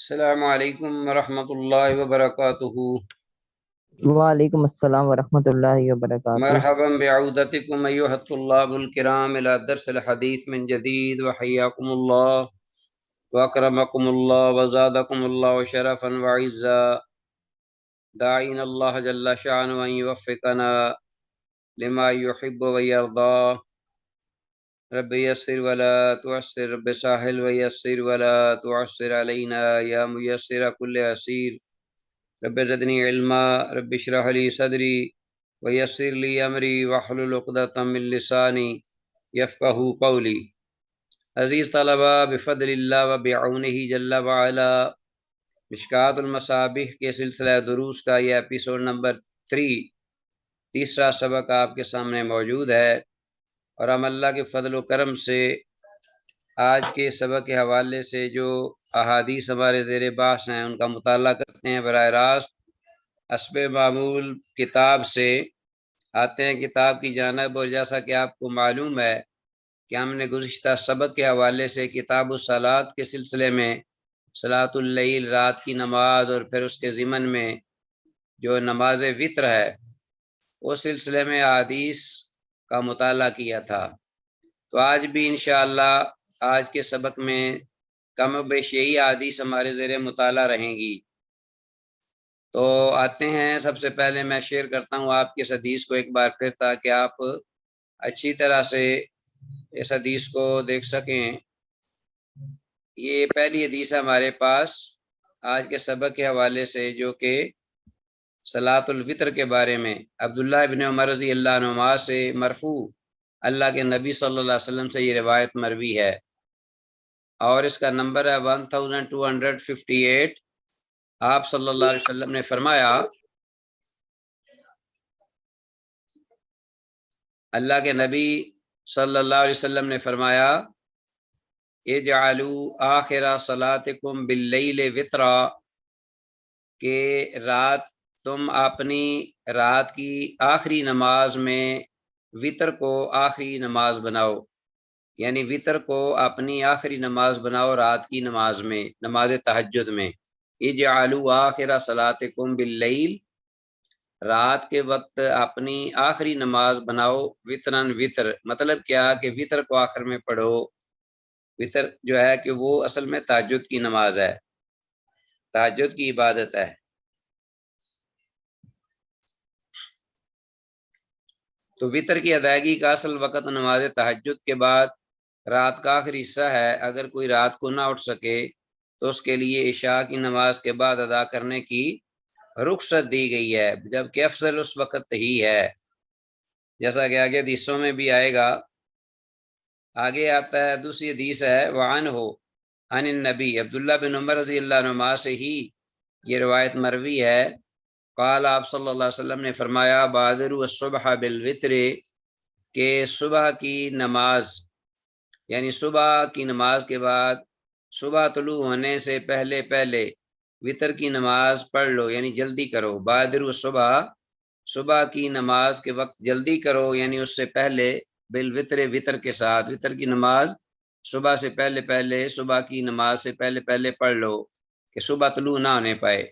السلام علیکم ورحمۃ اللہ وبرکاتہ۔ وعلیکم السلام ورحمۃ اللہ وبرکاتہ۔ مرحبا بعودتکم ایھا الطلاب الکرام الی درس الحدیث من جدید وحیاکم اللہ واکرمکم اللہ وزادکم اللہ شرفا وعزا، داعین اللہ جل شانہ ان یوفقنا لما يحب ويرضى۔ رب یسر ولا تعسر، رب ساحل ویسر ولا تعسر علینا یا میسر کل عسیر۔ رب زدنی علما، رب اشرح لی صدری ویسر لی امری واحلل عقدۃ من لسانی یفقہوا قولی۔ عزیز طلبہ، بفضل اللہ و بعونہ جل وعلا، مشکوٰۃ المصابیح کے سلسلہ دروس کا یہ ایپیسوڈ نمبر 3، تیسرا سبق آپ کے سامنے موجود ہے، اور ہم اللہ کے فضل و کرم سے آج کے سبق کے حوالے سے جو احادیث ہمارے زیر بحث ہیں ان کا مطالعہ کرتے ہیں براہ راست حسب معمول کتاب سے آتے ہیں کتاب کی جانب۔ اور جیسا کہ آپ کو معلوم ہے کہ ہم نے گزشتہ سبق کے حوالے سے کتاب الصلاۃ کے سلسلے میں صلاۃ اللیل، رات کی نماز، اور پھر اس کے ضمن میں جو نماز وتر ہے اس سلسلے میں احادیث کا مطالعہ کیا تھا۔ تو آج بھی انشاءاللہ آج کے سبق میں کم و بیش یہی احادیث ہمارے زیر مطالعہ رہیں گی۔ تو آتے ہیں، سب سے پہلے میں شیئر کرتا ہوں آپ کے اس حدیث کو ایک بار پھر تاکہ آپ اچھی طرح سے اس حدیث کو دیکھ سکیں۔ یہ پہلی حدیث ہے ہمارے پاس آج کے سبق کے حوالے سے، جو کہ صلاۃ الوتر کے بارے میں عبداللہ ابن عمر رضی اللہ عنہما سے مرفوع اللہ کے نبی صلی اللہ علیہ وسلم سے یہ روایت مروی ہے، اور اس کا نمبر ہے 1258۔ آپ صلی اللہ علیہ وسلم نے فرمایا، اللہ کے نبی صلی اللہ علیہ وسلم نے فرمایا، اجعلوا آخر صلاتکم باللیل وترا، کہ تم اپنی رات کی آخری نماز میں وتر کو آخری نماز بناؤ، یعنی وتر کو اپنی آخری نماز بناؤ رات کی نماز میں، نماز تہجد میں۔ اجعلوا آخر صلاتکم باللیل، رات کے وقت اپنی آخری نماز بناؤ وطرن وطر، مطلب کیا کہ وطر کو آخر میں پڑھو۔ وطر جو ہے کہ وہ اصل میں تہجد کی نماز ہے، تہجد کی عبادت ہے۔ تو وطر کی ادائیگی کا اصل وقت نماز تہجد کے بعد رات کا آخری حصہ ہے۔ اگر کوئی رات کو نہ اٹھ سکے تو اس کے لیے عشاء کی نماز کے بعد ادا کرنے کی رخصت دی گئی ہے، جبکہ افضل اس وقت ہی ہے، جیسا کہ آگے حدیثوں میں بھی آئے گا۔ آگے آتا ہے دوسری حدیث ہے، وعنہ عن النبی، عبداللہ بن عمر رضی اللہ عنہما سے ہی یہ روایت مروی ہے، قال، آپ صلی اللہ علیہ وسلم نے فرمایا، بادروا الصبح بالوتر، کہ صبح کی نماز، یعنی صبح کی نماز کے بعد صبح طلوع ہونے سے پہلے پہلے وتر کی نماز پڑھ لو، یعنی جلدی کرو۔ بادروا الصبح، صبح کی نماز کے وقت جلدی کرو، یعنی اس سے پہلے، بالوتر، وتر کے ساتھ، وتر کی نماز صبح سے پہلے پہلے، صبح کی نماز سے پہلے پہلے پڑھ لو کہ صبح طلوع نہ ہونے پائے۔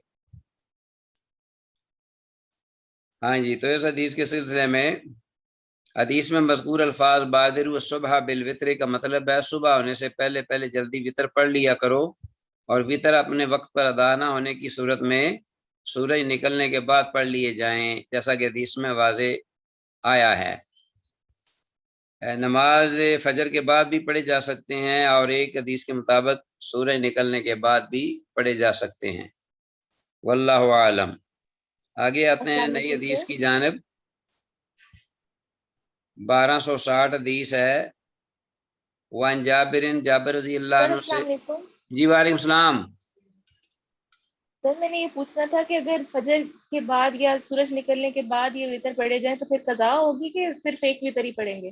ہاں جی، تو اس حدیث کے سلسلے میں حدیث میں مذکور الفاظ بادروا الصبح بالوتر کا مطلب ہے صبح ہونے سے پہلے پہلے جلدی وتر پڑھ لیا کرو، اور وتر اپنے وقت پر ادا نہ ہونے کی صورت میں سورج نکلنے کے بعد پڑھ لیے جائیں، جیسا کہ حدیث میں واضح آیا ہے۔ نماز فجر کے بعد بھی پڑھے جا سکتے ہیں، اور ایک حدیث کے مطابق سورج نکلنے کے بعد بھی پڑھے جا سکتے ہیں، واللہ عالم۔ آگے آتے ہیں نئی حدیث کی جانب۔ 1260 حدیث ہے، وان جابر رضی اللہ عنہ سے، جی وعلیکم السلام۔ سر میں نے یہ پوچھنا تھا کہ اگر فجر کے بعد یا سورج نکلنے کے بعد یہ وتر پڑھے جائیں تو پھر قضا ہوگی کہ صرف ایک وتر ہی پڑھیں گے؟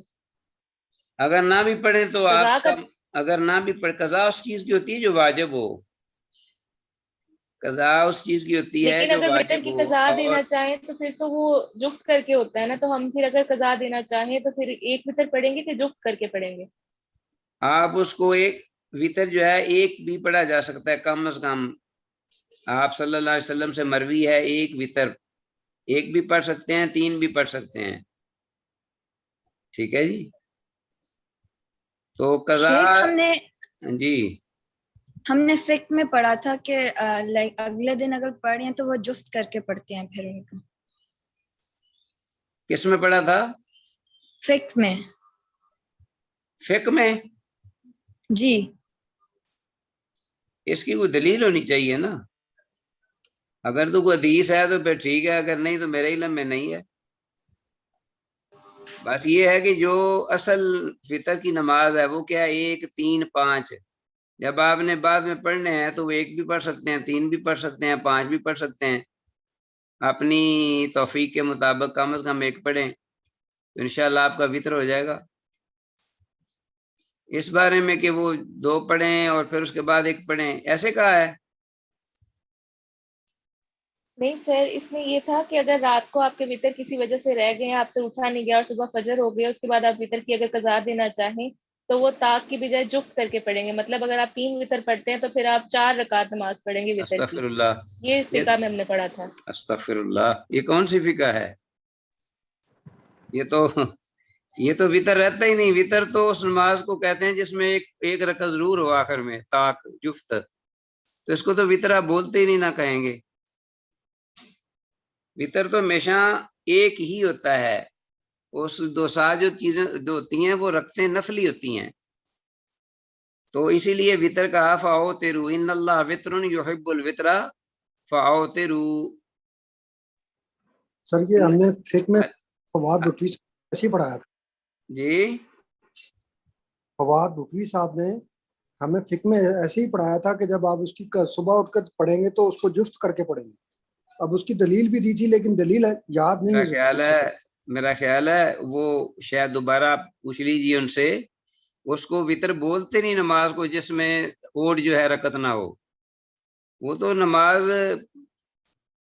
اگر نہ بھی پڑھیں تو قضا آپ کا، اگر نہ بھی پڑھ، قضا اس چیز کی ہوتی ہے جو واجب ہو، قضا اس چیز کی ہوتی ہے لیکن جو اگر وتر واجب کی ہو۔ قضا اور دینا چاہیں تو پھر تو وہ جفت کر کے ہوتا ہے نا، تو ہم پھر اگر قضا دینا چاہیں تو پھر ایک وتر پڑھیں گے کہ جفت کر کے پڑھیں گے؟ آپ اس کو ایک وتر جو ہے ایک بھی پڑھا جا سکتا ہے کم از کم، آپ صلی اللہ علیہ وسلم سے مروی ہے ایک وطر، ایک بھی پڑھ سکتے ہیں، 3 بھی پڑھ سکتے ہیں، ٹھیک ہے جی. تو قضا جی ہم نے فقہ میں پڑھا تھا کہ اگلے دن اگر پڑھیں تو وہ جفت کر کے پڑھتے ہیں پھر ان کو. کس میں پڑھا تھا؟ فقہ میں. فقہ میں؟ جی. اس کی کوئی دلیل ہونی چاہیے نا. اگر تو کوئی حدیث ہے تو پھر ٹھیک ہے، اگر نہیں تو میرے علم میں نہیں ہے. بس یہ ہے کہ جو اصل فطر کی نماز ہے وہ کیا ہے، 1 3 5. جب آپ نے بعد میں پڑھنے ہیں تو وہ 1 بھی پڑھ سکتے ہیں، 3 بھی پڑھ سکتے ہیں، 5 بھی پڑھ سکتے ہیں. اپنی توفیق کے مطابق کم از کم 1 پڑھیں تو انشاءاللہ آپ کا وطر ہو جائے گا. اس بارے میں کہ وہ 2 پڑھیں اور پھر اس کے بعد 1 پڑھیں، ایسے کہا ہے؟ نہیں سر، اس میں یہ تھا کہ اگر رات کو آپ کے وطر کسی وجہ سے رہ گئے ہیں، آپ سے اٹھا نہیں گیا اور صبح فجر ہو گیا، اس کے بعد آپ وطر کی اگر قضا دینا چاہیں تو وہ طاق کی بجائے جفت کر کے پڑھیں گے. مطلب اگر آپ 3 وطر پڑھتے ہیں تو پھر آپ 4 رکعت نماز پڑھیں گے وطر کی. استغفر اللہ. یہ فقہ میں ہم نے پڑھا تھا. استغفر اللہ، یہ کون سی فقہ ہے؟ یہ تو وطر رہتا ہی نہیں. وطر تو اس نماز کو کہتے ہیں جس میں ایک رکعت ضرور ہو آخر میں، طاق جفت. تو اس کو تو وطر آپ بولتے ہی نہیں، نہ کہیں گے. وطر تو ہمیشہ ایک ہی ہوتا ہے. اس 2 ساتھ جو چیزیں جو ہوتی ہیں وہ رکھتے ہیں نفلی ہوتی ہیں. تو اسی لیے وطر کہا فاوتروا ان اللہ وطر یحب الوطر فاوتروا. سر یہ ہم نے فقہ میں فواد بٹوی ایسے ہی پڑھایا تھا. جی فواد بٹوی صاحب نے ہمیں فقہ میں ایسے ہی پڑھایا تھا کہ جب آپ اس کی صبح اٹھ کر پڑھیں گے تو اس کو جفت کر کے پڑھیں گے. اب اس کی دلیل بھی دی تھی لیکن دلیل یاد نہیں ہے. میرا خیال ہے وہ شاید دوبارہ پوچھ لیجیے ان سے. اس کو وطر بولتے نہیں نماز کو جس میں اوٹ جو ہے رکعت نہ ہو. وہ تو نماز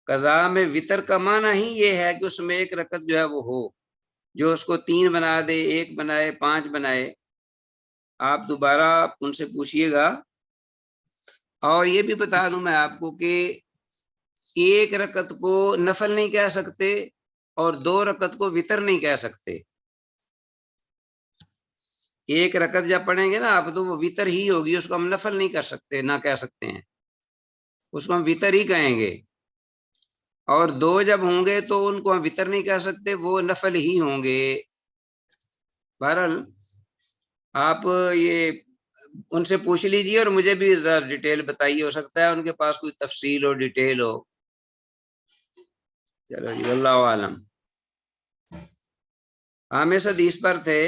قضا میں وطر کا معنی ہی یہ ہے کہ اس میں 1 رکعت جو ہے وہ ہو. جو اس کو 3 بنا دے، 1 بنائے، 5 بنائے، آپ دوبارہ ان سے پوچھئے گا. اور یہ بھی بتا دوں میں آپ کو کہ 1 رکعت کو نفل نہیں کہہ سکتے اور 2 رکعت کو وطر نہیں کہہ سکتے. 1 رکعت جب پڑھیں گے نا آپ تو وہ وطر ہی ہوگی، اس کو ہم نفل نہیں کر سکتے، نہ کہہ سکتے ہیں، اس کو ہم وطر ہی کہیں گے. اور 2 جب ہوں گے تو ان کو ہم وطر نہیں کہہ سکتے، وہ نفل ہی ہوں گے. بہرحال آپ یہ ان سے پوچھ لیجیے اور مجھے بھی ذرا ڈیٹیل بتائیے، ہو سکتا ہے ان کے پاس کوئی تفصیل ہو، ڈیٹیل ہو. چلو جی، واللہ عالم. ہم اس حدیث پر تھے.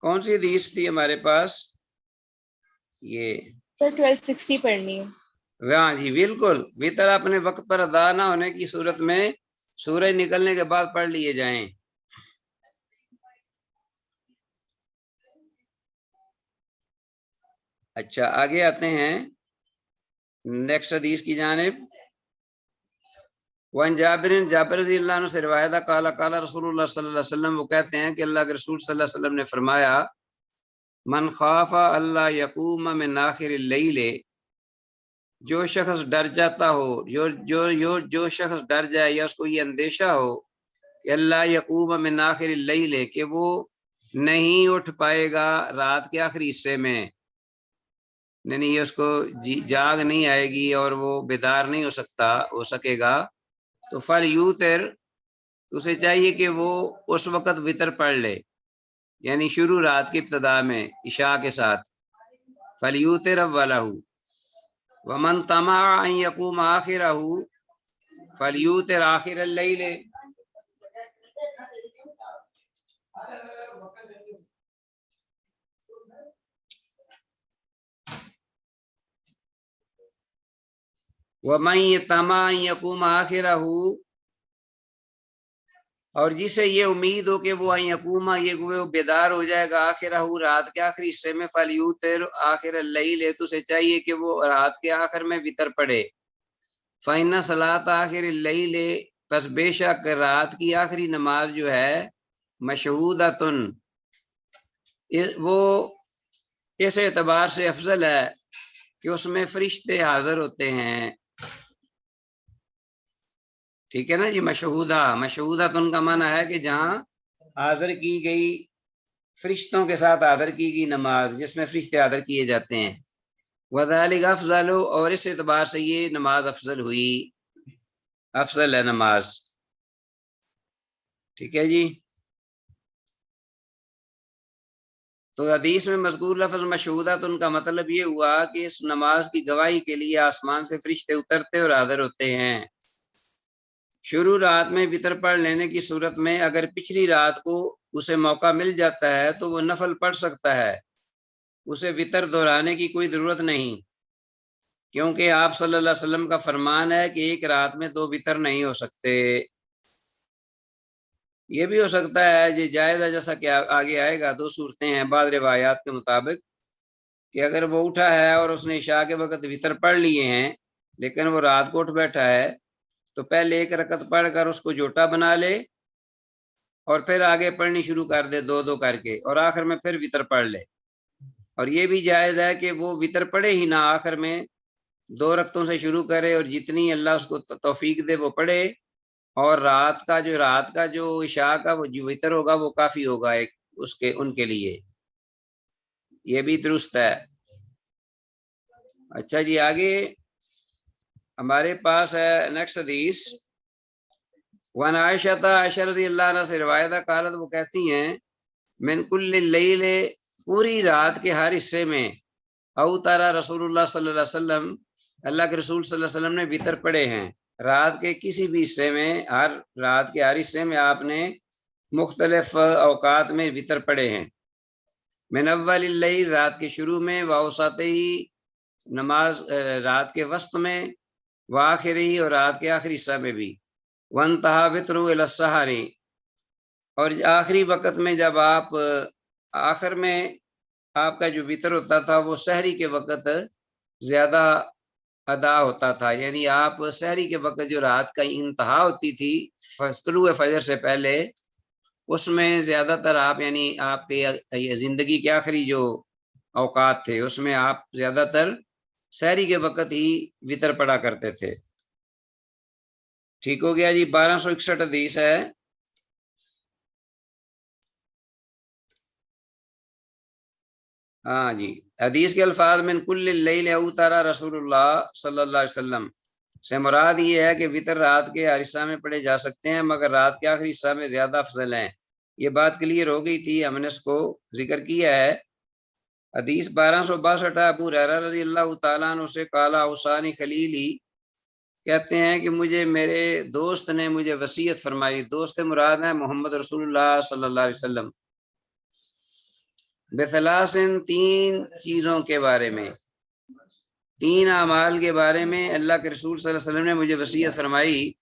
کون سی حدیث تھی ہمارے پاس؟ یہ 1260 پڑھنی ہے. ہاں جی بالکل. وطر اپنے وقت پر ادا نہ ہونے کی صورت میں سورج نکلنے کے بعد پڑھ لیے جائیں. اچھا آگے آتے ہیں نیکسٹ حدیث کی جانب. وان جابر رضی اللہ عنہ سے روایت ہے قال قال رسول اللہ صلی اللہ علیہ وسلم، وہ کہتے ہیں کہ اللہ کے رسول صلی اللہ علیہ وسلم نے فرمایا من خاف اللہ یقوم من آخر اللیل، جو شخص ڈر جاتا ہو، جو شخص ڈر جائے یا اس کو یہ اندیشہ ہو کہ اللہ یقوم من آخر اللیل، کہ وہ نہیں اٹھ پائے گا رات کے آخری حصے میں، یعنی یہ اس کو جاگ نہیں آئے گی اور وہ بیدار نہیں ہو سکے گا، تو فلیوتر، تو اسے چاہیے کہ وہ اس وقت وطر پڑھ لے، یعنی شروع رات کی ابتدا میں عشاء کے ساتھ. فلیوتر اولہ ومن طمع ان یقوم آخرہ فلیوتر آخر اللیل. وَمَن طمع ان یقوم آخرہ، اور جسے یہ امید ہو کہ وہ ان یقوم، یہ وہ بیدار ہو جائے گا، آخرہ رات کے آخری حصے میں، فلیوتر آخر اللیل، تو اسے چاہیے کہ وہ رات کے آخر میں وطر پڑھے. فإن صلاۃ آخر اللیل، پس بے شک رات کی آخری نماز جو ہے مشہودۃن، وہ اس اعتبار سے افضل ہے کہ اس میں فرشتے حاضر ہوتے ہیں، ٹھیک ہے نا جی. مشہودہ تو ان کا معنی ہے کہ جہاں حاضر کی گئی، فرشتوں کے ساتھ حاضر کی گئی نماز، جس میں فرشتے حاضر کیے جاتے ہیں. وذالک افضل، اور اس اعتبار سے یہ نماز افضل ہوئی، افضل ہے نماز. ٹھیک ہے جی. تو حدیث میں مذکور لفظ مشہودہ تو ان کا مطلب یہ ہوا کہ اس نماز کی گواہی کے لیے آسمان سے فرشتے اترتے اور حاضر ہوتے ہیں. شروع رات میں وتر پڑھ لینے کی صورت میں اگر پچھلی رات کو اسے موقع مل جاتا ہے تو وہ نفل پڑھ سکتا ہے، اسے وتر دہرانے کی کوئی ضرورت نہیں، کیونکہ آپ صلی اللہ علیہ وسلم کا فرمان ہے کہ ایک رات میں 2 وتر نہیں ہو سکتے. یہ بھی ہو سکتا ہے یہ جائز ہے، جیسا کہ آگے آئے گا. 2 صورتیں ہیں بعض روایات کے مطابق کہ اگر وہ اٹھا ہے اور اس نے عشاء کے وقت وتر پڑھ لیے ہیں لیکن وہ رات کو اٹھ بیٹھا ہے تو پہلے 1 رکعت پڑھ کر اس کو جوٹا بنا لے اور پھر آگے پڑھنی شروع کر دے 2 کر کے، اور آخر میں پھر وتر پڑھ لے. اور یہ بھی جائز ہے کہ وہ وتر پڑھے ہی نہ، آخر میں 2 رکعتوں سے شروع کرے اور جتنی اللہ اس کو توفیق دے وہ پڑھے، اور رات کا جو عشاء کا وہ جو وتر ہوگا وہ کافی ہوگا ان کے لیے. یہ بھی درست ہے. اچھا جی، آگے ہمارے پاس ہے نیکسٹ حدیث. وعن عائشہ رضی اللہ عنہ سے روایت ہے، قالت، وہ کہتی ہیں، من کل اللیل، پوری رات کے ہر حصے میں، اوتر رسول اللہ صلی اللہ علیہ وسلم، اللہ کے رسول صلی اللہ علیہ وسلم نے وتر پڑھے ہیں. رات کے کسی بھی حصے میں، رات کے ہر حصے میں آپ نے مختلف اوقات میں وتر پڑھے ہیں. من اول اللیل، رات کے شروع میں، واوسطہ، نماز رات کے وسط میں، وآخری، اور رات کے آخری حصہ میں بھی، وانتہا وتر الی السحر، اور آخری وقت میں جب آپ آخر میں آپ کا جو وتر ہوتا تھا وہ سحری کے وقت زیادہ ادا ہوتا تھا. یعنی آپ سحری کے وقت جو رات کا انتہا ہوتی تھی طلوع فجر سے پہلے، اس میں زیادہ تر آپ، یعنی آپ کے زندگی کے آخری جو اوقات تھے اس میں آپ زیادہ تر سحری کے وقت ہی وتر پڑا کرتے تھے. ٹھیک ہو گیا جی. 1261 حدیث ہے. ہاں جی، حدیث کے الفاظ من کل اللیل اوتر رسول اللہ صلی اللہ علیہ وسلم سے مراد یہ ہے کہ وتر رات کے ہر حصہ میں پڑھے جا سکتے ہیں مگر رات کے آخری حصہ میں زیادہ افضل ہیں. یہ بات کلیئر ہو گئی تھی، ہم نے اس کو ذکر کیا ہے. حدیث 1262 ابو ہریرہ رضی اللہ تعالیٰ عنہ سے قال اوصانی خلیلی، کہتے ہیں کہ میرے دوست نے مجھے وصیت فرمائی. دوست مراد ہے محمد رسول اللہ صلی اللہ علیہ وسلم. بثلاثن، 3 چیزوں کے بارے میں، 3 اعمال کے بارے میں اللہ کے رسول صلی اللہ علیہ وسلم نے مجھے وصیت فرمائی.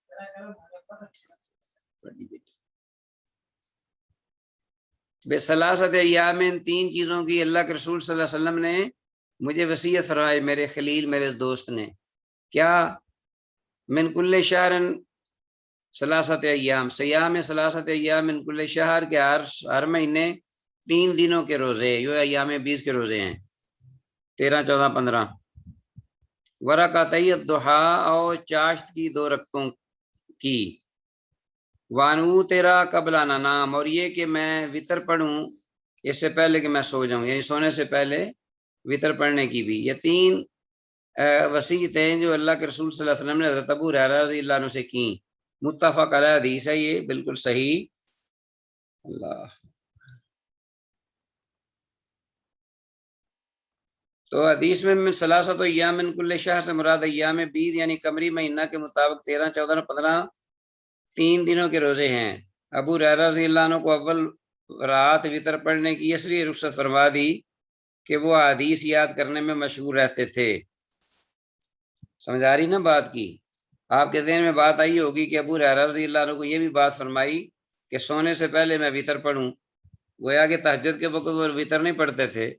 بثلاثت ایام، 3 چیزوں کی اللہ کے رسول صلی اللہ علیہ وسلم نے مجھے وصیت فرمائی، میرے خلیل، میرے دوست نے. کیا؟ من کل شہر ثلاثت ایام، سیام ثلاثت ایام من کل شہر، کے ہر مہینے 3 دنوں کے روزے، یہ ایام 20 کے روزے ہیں، 13، 14، 15. ورکعتی الضحیٰ، اور چاشت کی 2 رکعتوں کی. وانو تیرا قبل ان انام، اور یہ کہ میں وتر پڑھوں اس سے پہلے کہ میں سو جاؤں، یعنی سونے سے پہلے وتر پڑھنے کی بھی. یہ 3 وصیتیں جو اللہ کے رسول صلی اللہ علیہ وسلم نے حضرت ابو ہریرہ رضی اللہ عنہ سے کی. متفق علیہ حدیث ہے، یہ بالکل صحیح. اللہ. تو حدیث میں ثلاثت ایام من کل شہر سے مراد ایام 20 یعنی قمری مہینہ کے مطابق 13، 14، 15 3 دنوں کے روزے ہیں. ابو ہریرہ رضی اللہ عنہ کو اول رات وتر پڑھنے کی اس لیے رخصت فرما دی کہ وہ حدیث یاد کرنے میں مشغول رہتے تھے. سمجھ آ رہی نا بات کی؟ آپ کے ذہن میں بات آئی ہوگی کہ ابو ہریرہ رضی اللہ عنہ کو یہ بھی بات فرمائی کہ سونے سے پہلے میں وتر پڑھوں. گویا کہ تہجد کے وقت وہ وتر نہیں پڑھتے تھے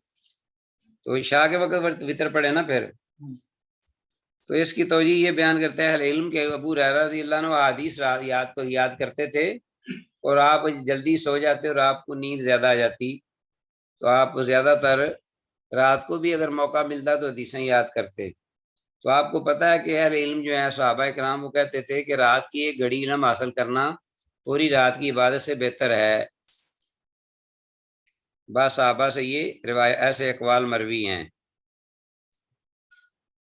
تو عشاء کے وقت وتر پڑھے نا پھر. تو اس کی توجیہ یہ بیان کرتے ہیں اہل علم کہ ابو ہریرہ رضی اللہ عنہ حدیث یاد کرتے تھے اور آپ جلدی سو جاتے اور آپ کو نیند زیادہ آ جاتی، تو آپ زیادہ تر رات کو بھی اگر موقع ملتا تو حدیثیں یاد کرتے۔ تو آپ کو پتہ ہے کہ اہل علم جو ہیں صحابہ کرام وہ کہتے تھے کہ رات کی ایک گھڑی علم حاصل کرنا پوری رات کی عبادت سے بہتر ہے۔ بعض صحابہ سے یہ روایت ایسے اقوال مروی ہیں۔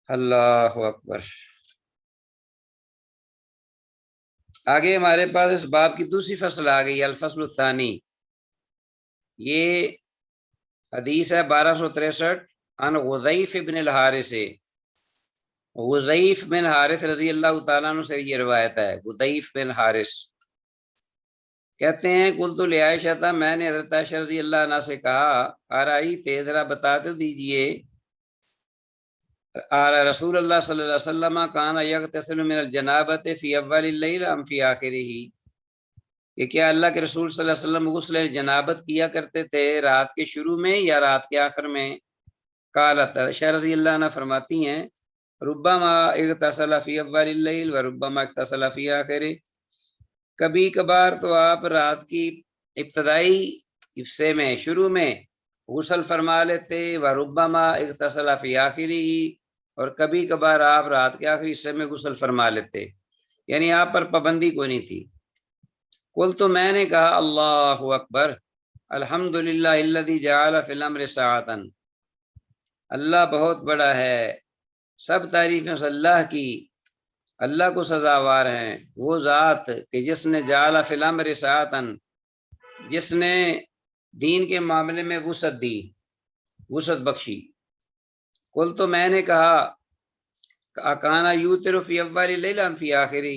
اللہ اکبر۔ آگے ہمارے پاس اس باب کی دوسری فصل آ گئی، الفصل الثانی۔ یہ حدیث ہے 1263 عن غضیف بن الحارث سے۔ غضیف بن حارث رضی اللہ تعالیٰ عنہ سے یہ روایت ہے۔ غضیف بن حارث کہتے ہیں قلت لعائشہ، میں نے حضرت عائشہ رضی اللہ عنہ سے کہا ارائیت، ذرا بتا تو دیجئے، رسول اللہ صلی اللہ علیہ وسلم کان یغتسل من الجنابۃ فی اول اللیل ام فی آخرہ، کہ کیا اللہ کے رسول صلی اللہ علیہ وسلم غسل جنابت کیا کرتے تھے رات کے شروع میں یا رات کے آخر میں؟ قالت، عائشہ رضی اللہ عنہ فرماتی ہیں ربما اغتسل فی اول اللیل و ربما اغتسل فی آخرہ، کبھی کبھار تو آپ رات کی ابتدائی حصے میں شروع میں غسل فرما لیتے، و ربما اغتسل فی آخرہ، اور کبھی کبھار آپ رات کے آخری حصے میں غسل فرما لیتے، یعنی آپ پر پابندی کوئی نہیں تھی۔ قل تو میں نے کہا اللہ اکبر، الحمدللہ الذی جعل فی الامر ساعۃ، اللہ بہت بڑا ہے، سب تعریفیں اس اللہ کی، اللہ کو سزاوار ہیں، وہ ذات کہ جس نے جعل فی الامر ساعۃ، جس نے دین کے معاملے میں وسعت دی، وسعت بخشی۔ قل تو میں نے کہا کانا یوتر فی اول اللیل ام فی آخرہ،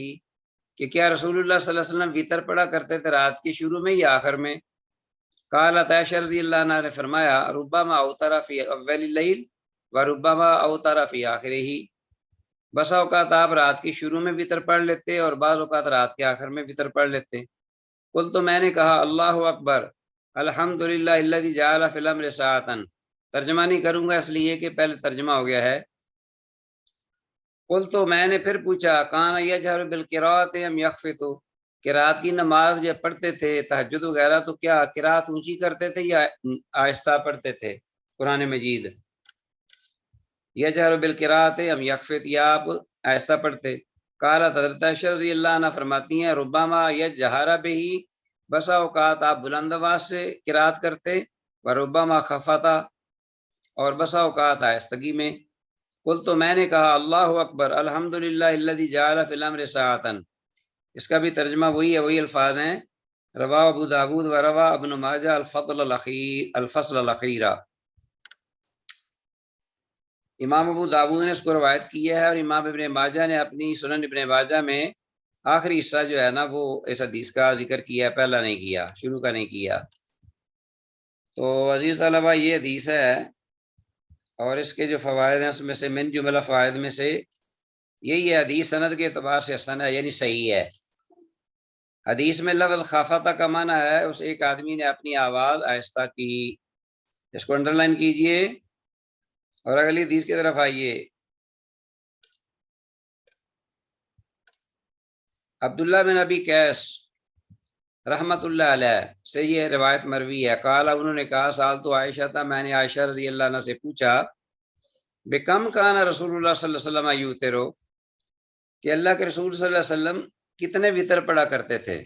کہ کیا رسول اللہ صلی اللہ علیہ وسلم وطر پڑا کرتے تھے رات کے شروع میں یا آخر میں؟ قالت، عائشہ رضی اللہ عنہ نے فرمایا ربما اوتر فی اول اللیل و ربما اوتر فی آخرہ، بسا اوقات آپ رات کے شروع میں وطر پڑھ لیتے اور بعض اوقات رات کے آخر میں وطر پڑھ لیتے۔ قل تو میں نے کہا اللہ اکبر، الحمدللہ الذی جعل فی الامر ساعۃ، ترجمہ نہیں کروں گا اس لیے کہ پہلے ترجمہ ہو گیا ہے۔ قل تو میں نے پھر پوچھا کان یجہر بالقراءۃ ام یخفت، کہ رات کی نماز جب پڑھتے تھے تہجد وغیرہ تو کیا قرات اونچی کرتے تھے یا آہستہ پڑھتے تھے قرآن مجید؟ یجہر بالقراءۃ ام یخفت، یا آپ آہستہ پڑھتے؟ قالت، حضرت عائشہ رضی اللہ عنہ فرماتی ہیں ربما یجہر بہ، بسا اوقات آپ بلند آواز سے قرات کرتے، وربما خفتا، اور بسا اوقات آہستگی میں۔ قل تو میں نے کہا اللہ اکبر، الحمدللہ الذی جعل فی الامر ساعۃ، اس کا بھی ترجمہ وہی ہے، وہی الفاظ ہیں، رواہ ابو داود و رواہ ابن ماجہ الفصل الاخیر۔ امام ابو داود نے اس کو روایت کیا ہے، اور امام ابن ماجہ نے اپنی سنن ابن ماجہ میں آخری حصہ جو ہے نا وہ اس حدیث کا ذکر کیا ہے، پہلا نہیں کیا، شروع کا نہیں کیا۔ تو عزیز طلبہ یہ حدیث ہے، اور اس کے جو فوائد ہیں اس میں سے من جملہ فوائد میں سے یہی ہے، حدیث سند کے اعتبار سے حسن ہے، یعنی صحیح ہے۔ حدیث میں لفظ خافتا کا معنی ہے اس ایک آدمی نے اپنی آواز آہستہ کی، اس کو انڈر لائن کیجئے اور اگلی حدیث کی طرف آئیے۔ عبداللہ بن ابی قیس رحمت اللہ علیہ سے یہ روایت مروی ہے، قال، انہوں نے کہا سال تو عائشہ تھا، میں نے عائشہ رضی اللہ عنہ سے پوچھا بکم کان رسول اللہ صلی اللہ علیہ وسلم یوترو، کہ اللہ کے رسول صلی اللہ علیہ وسلم کتنے وطر پڑا کرتے تھے،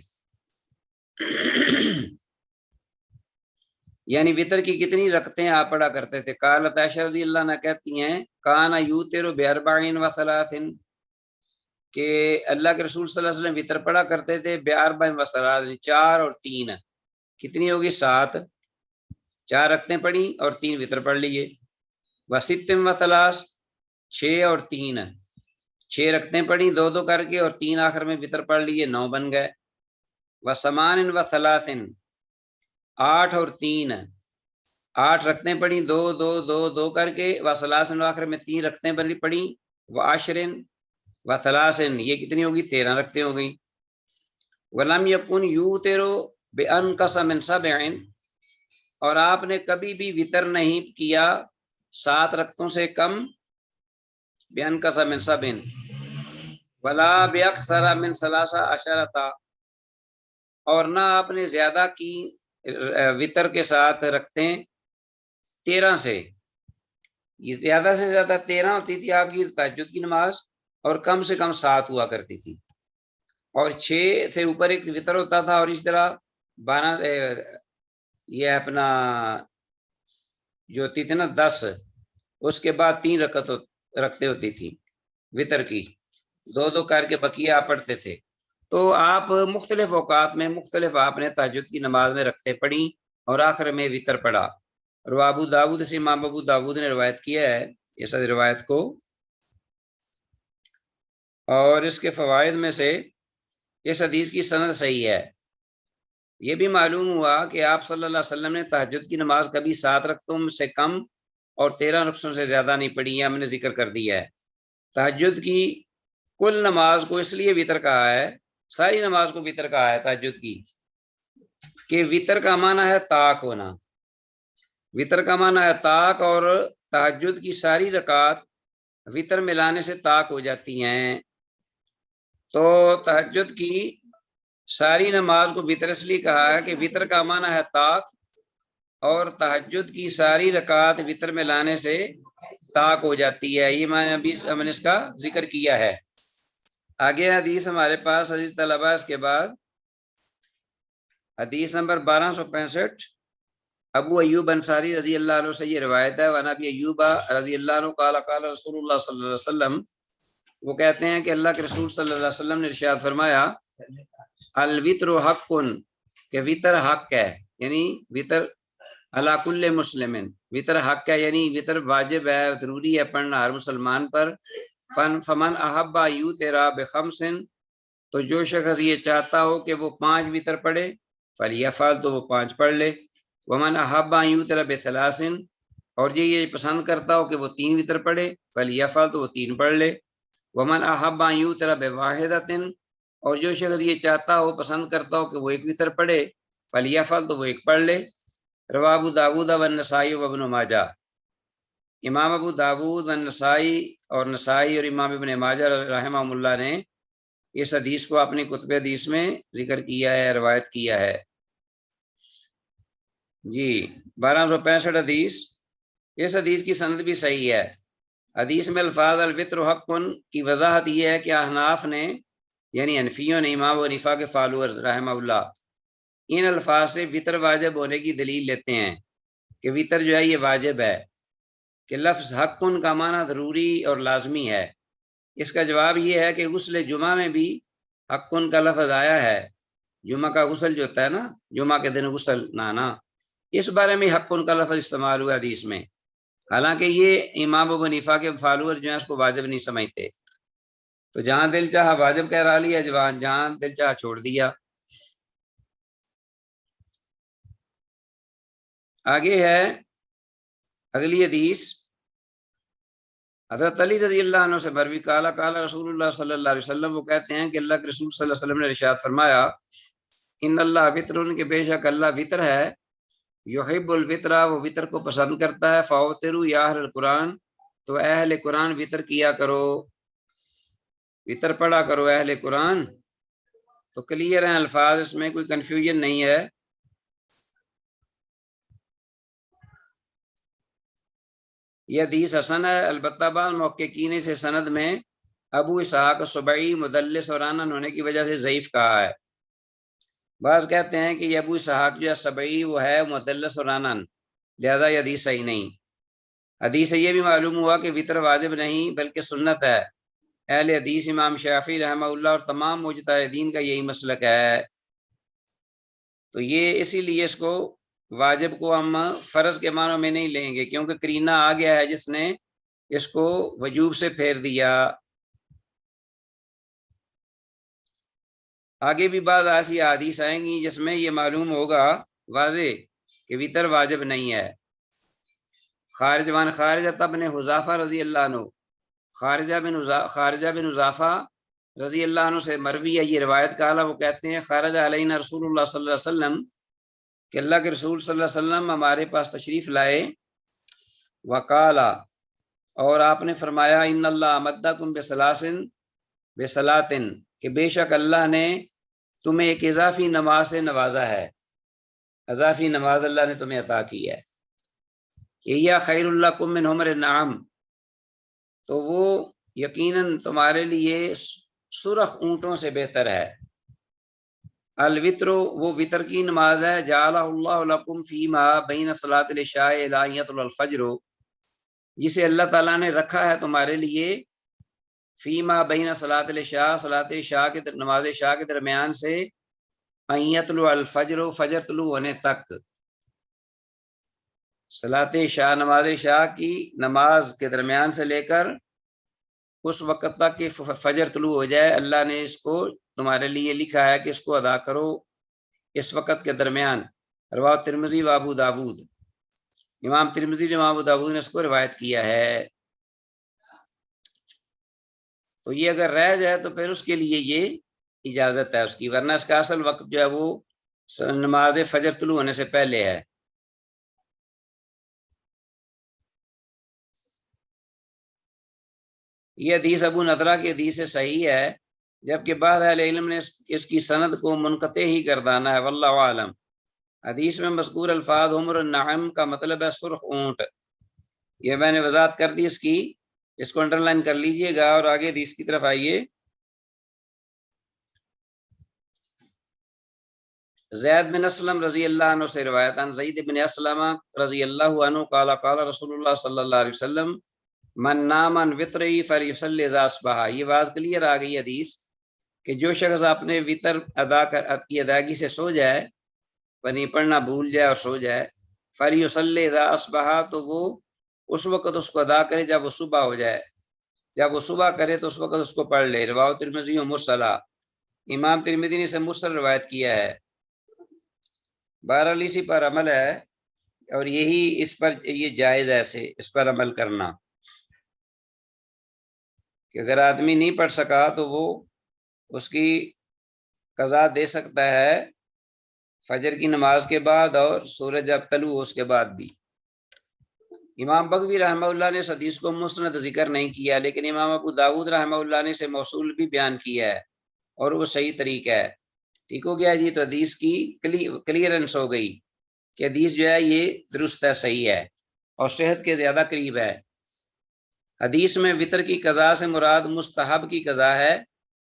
یعنی وطر کی کتنی رکعتیں آپ پڑھا کرتے تھے؟ قالت، عائشہ رضی اللہ عنہ کہتی ہیں کان یوتر باربعین و ثلاثین، کہ اللہ کے رسول صلی اللہ علیہ وسلم وطر پڑھا کرتے تھے باربعین و ثلاثین، 4 اور 3، کتنی ہوگی؟ 7، 4 رکعتیں پڑھی اور 3 وطر پڑھ لیے۔ وست و ثلاث، 6 اور 3، 6 رکعتیں پڑھی 2 کر کے اور 3 آخر میں وطر پڑھ لیے، 9 بن گئے۔ وثمان و ثلاثین، 8 اور 3، 8 رکعتیں پڑھی 2 کر کے، وثلاثین آخر میں 3 رکعتیں پڑھی، وعشرن وثلاثین، یہ کتنی ہوگی؟ 13 رکعتیں ہو گئی۔ ولم یکن یوتر بانقص من 7، اور آپ نے کبھی بھی وطر نہیں کیا 7 رکعتوں سے کم، بانقص من 7، ولا باکثر من 13، اور نہ آپ نے زیادہ کی وطر کے ساتھ رکھتے 13 سے، یہ زیادہ سے زیادہ 13 ہوتی تھی آپ کی تہجد کی نماز، اور کم سے کم 7 ہوا کرتی تھی، اور 6 سے اوپر ایک وطر ہوتا تھا، اور اس طرح 12 یہ اپنا جو ہوتی تھی نا 10، اس کے بعد 3 رکعت رکھتے ہوتی تھی وطر کی، 2 کر کے بقیہ آپ پڑھتے تھے۔ تو آپ مختلف اوقات میں مختلف آپ نے تہجد کی نماز میں رکھتے پڑھی، اور آخر میں وطر پڑھا۔ اور ابو داؤد سے امام ابو داؤد نے روایت کیا ہے اس روایت کو، اور اس کے فوائد میں سے اس حدیث کی سند صحیح ہے۔ یہ بھی معلوم ہوا کہ آپ صلی اللہ علیہ وسلم نے تہجد کی نماز کبھی 7 رکعتوں سے کم اور 13 رکعتوں سے زیادہ نہیں پڑھی، ہم نے ذکر کر دیا ہے۔ تہجد کی کل نماز کو اس لیے وطر کہا ہے، ساری نماز کو وطر کہا ہے تہجد کی، کہ وطر کا معنی ہے طاق ہونا، وطر کا معنی ہے طاق، اور تہجد کی ساری رکعات وطر ملانے سے طاق ہو جاتی ہیں۔ تو تہجد کی ساری نماز کو وطر اس لیے کہا ہے کہ وطر کا معنی ہے طاق، اور تہجد کی ساری رکعات وطر میں لانے سے طاق ہو جاتی ہے۔ یہ میں ابھی ہم نے اس کا ذکر کیا ہے۔ آگے حدیث ہمارے پاس عزیز طلباء، اس کے بعد حدیث نمبر 1265، ابو ایوب انصاری رضی اللہ عنہ سے یہ روایت ہے، وعن ابی ایوب رضی اللہ عنہ قال قال رسول اللہ صلی اللہ علیہ وسلم، وہ کہتے ہیں کہ اللہ کے رسول صلی اللہ علیہ وسلم نے ارشاد فرمایا، الوتر حق، کہ وطر حق ہے، یعنی وطر علی کل مسلم، وطر حق ہے یعنی وطر واجب ہے، ضروری ہے پڑھنا ہر مسلمان پر۔ فمن احب یوتر بخمس، تو جو شخص یہ چاہتا ہو کہ وہ 5 وطر پڑھے، فلیفعل، تو وہ 5 پڑھ لے۔ ومن احب یوتر بثلاث، اور یہ پسند کرتا ہو کہ وہ 3 وطر پڑھے، فلیفعل، تو وہ 3 پڑھ لے۔ ومن احب یوتر بواحدۃ، اور جو شخص یہ چاہتا ہو پسند کرتا ہو کہ وہ 1 وطر پڑھے، فلیفعل، تو وہ 1 پڑھ لے۔ رواہ ابو داؤد والنسائی وابن ماجہ، امام ابو داؤد والنسائی اور نسائی اور امام ابن ماجہ رحمہ اللہ نے اس حدیث کو اپنی کتب حدیث میں ذکر کیا ہے، روایت کیا ہے۔ جی 1265 حدیث، اس حدیث کی سند بھی صحیح ہے۔ حدیث میں الفاظ الوتر حق کی وضاحت یہ ہے کہ احناف نے، یعنی حنفیوں نے، امام ابو حنیفہ کے فالوورز رحمہ اللہ، ان الفاظ سے وطر واجب ہونے کی دلیل لیتے ہیں کہ وطر جو ہے یہ واجب ہے، کہ لفظ حق کا معنی ضروری اور لازمی ہے۔ اس کا جواب یہ ہے کہ غسل جمعہ میں بھی حق کا لفظ آیا ہے، جمعہ کا غسل جو ہوتا ہے نا، جمعہ کے دن غسل نہانا، اس بارے میں حق کا لفظ استعمال ہوا حدیث میں، حالانکہ یہ امام ابو حنیفہ کے فالوور جو ہیں اس کو واجب نہیں سمجھتے، تو جہاں دل چاہا واجب کہہ لیا، جہاں دل چاہا چھوڑ دیا۔ آگے ہے اگلی حدیث، حضرت علی رضی اللہ عنہ سے مروی، قال قال رسول اللہ صلی اللہ علیہ وسلم، وہ کہتے ہیں کہ اللہ کے رسول صلی اللہ علیہ وسلم نے ارشاد فرمایا، ان اللہ وطر، کہ بے شک اللہ وطر ہے، یحب الوطر، وہ وطر کو پسند کرتا ہے، فاوتروا یا اہل القرآن، تو اہل قرآن وطر کیا کرو، وطر پڑھا کرو اہل قرآن۔ تو کلیئر ہیں الفاظ، اس میں کوئی کنفیوژن نہیں ہے۔ یہ حدیث حسن ہے، البتہ بعض محققین سے سند میں ابو اسحاق سبعی مدلس اور عانن ہونے کی وجہ سے ضعیف کہا ہے۔ بعض کہتے ہیں کہ یہ ابو اسحاق جو ہے سبعی وہ ہے مدلس اور عانن، لہذا یہ حدیث صحیح نہیں۔ حدیث سے یہ بھی معلوم ہوا کہ وطر واجب نہیں بلکہ سنت ہے۔ اہل حدیث امام شافعی رحمہ اللہ اور تمام مجتہدین کا یہی مسلک ہے، تو یہ اسی لیے اس کو واجب کو ہم فرض کے معنوں میں نہیں لیں گے، کیونکہ قرینہ آ گیا ہے جس نے اس کو وجوب سے پھیر دیا۔ آگے بھی بعض ایسی حدیث آئیں گی جس میں یہ معلوم ہوگا واضح کہ وطر واجب نہیں ہے۔ خارجہ ابن حذافہ رضی اللہ عنہ، خارجہ بن حذافہ رضی اللہ عنہ سے مروی ہے یہ روایت، کہا وہ کہتے ہیں، خارج علینا رسول اللہ صلی اللہ علیہ وسلم، کہ اللہ کے رسول صلی اللہ علیہ وسلم ہمارے پاس تشریف لائے، وقالا، اور آپ نے فرمایا، ان اللہ امدکم بصلاۃ، کہ بے شک اللہ نے تمہیں ایک اضافی نماز سے نوازا ہے، اضافی نماز اللہ نے تمہیں عطا کی ہے۔ یا خیر لکم من حمر النعم، تو وہ یقیناً تمہارے لیے سرخ اونٹوں سے بہتر ہے۔ الوتر، وہ وطر کی نماز ہے، جعلہ اللہ لکم فیما بین صلاۃ العشاء الی ان یطلع الفجر، جسے اللہ تعالیٰ نے رکھا ہے تمہارے لیے فیما بین صلاۃ العشاء، صلاۃ عشاء کے نماز عشاء کے درمیان سے ان یطلع الفجر، فجر طلوع ہونے تک، صلاۃ عشاء نماز عشاء کی نماز کے درمیان سے لے کر اس وقت تک کہ فجر طلوع ہو جائے، اللہ نے اس کو تمہارے لیے لکھا ہے کہ اس کو ادا کرو اس وقت کے درمیان۔ رواه ترمذی و ابو داود، امام ترمذی امام ابو داود نے اس کو روایت کیا ہے۔ تو یہ اگر رہ جائے تو پھر اس کے لیے یہ اجازت ہے اس کی، ورنہ اس کا اصل وقت جو ہے وہ نماز فجر طلوع ہونے سے پہلے ہے۔ یہ حدیث ابو نضرہ کی حدیث سے صحیح ہے، جبکہ بعض اہل علم نے اس کی سند کو منقطع ہی گردانا ہے، واللہ عالم۔ حدیث میں مذکور الفاظ حمر النعم کا مطلب ہے سرخ اونٹ، یہ میں نے وضاحت کر دی اس کی، اس کو انڈر لائن کر لیجئے گا اور آگے حدیث کی طرف آئیے۔ زید بن اسلم رضی اللہ عنہ سے روایت، عن زید بن اسلم رضی اللہ عنہ قال قال رسول اللہ صلی اللہ علیہ وسلم من نام عن وطری فلیصلی اذا اصبح۔ یہ واضح کلیئر آ گئی حدیث کہ جو شخص اپنے وطر کی ادائیگی سے سو جائے، یعنی پڑھنا بھول جائے اور سو جائے، فلیصلی اذا اصبح، تو وہ اس وقت اس کو ادا کرے جب وہ صبح ہو جائے، جب وہ صبح کرے تو اس وقت اس کو پڑھ لے۔ رواه ترمذی مرسلا، امام ترمذی نے اسے مرسل روایت کیا ہے۔ بہرحال اسی پر عمل ہے اور یہی اس پر یہ جائز ہے اس پر عمل کرنا کہ اگر آدمی نہیں پڑھ سکا تو وہ اس کی قضا دے سکتا ہے فجر کی نماز کے بعد اور سورج جب طلوع ہو اس کے بعد بھی۔ امام بغوی رحمہ اللہ نے اس حدیث کو مسند ذکر نہیں کیا، لیکن امام ابو داود رحمہ اللہ نے اسے موصول بھی بیان کیا ہے اور وہ صحیح طریقہ ہے۔ ٹھیک ہو گیا جی، تو حدیث کی کلیئرنس ہو گئی کہ حدیث جو ہے یہ درست ہے، صحیح ہے اور صحت کے زیادہ قریب ہے۔ حدیث میں وطر کی قضا سے مراد مستحب کی قضا ہے،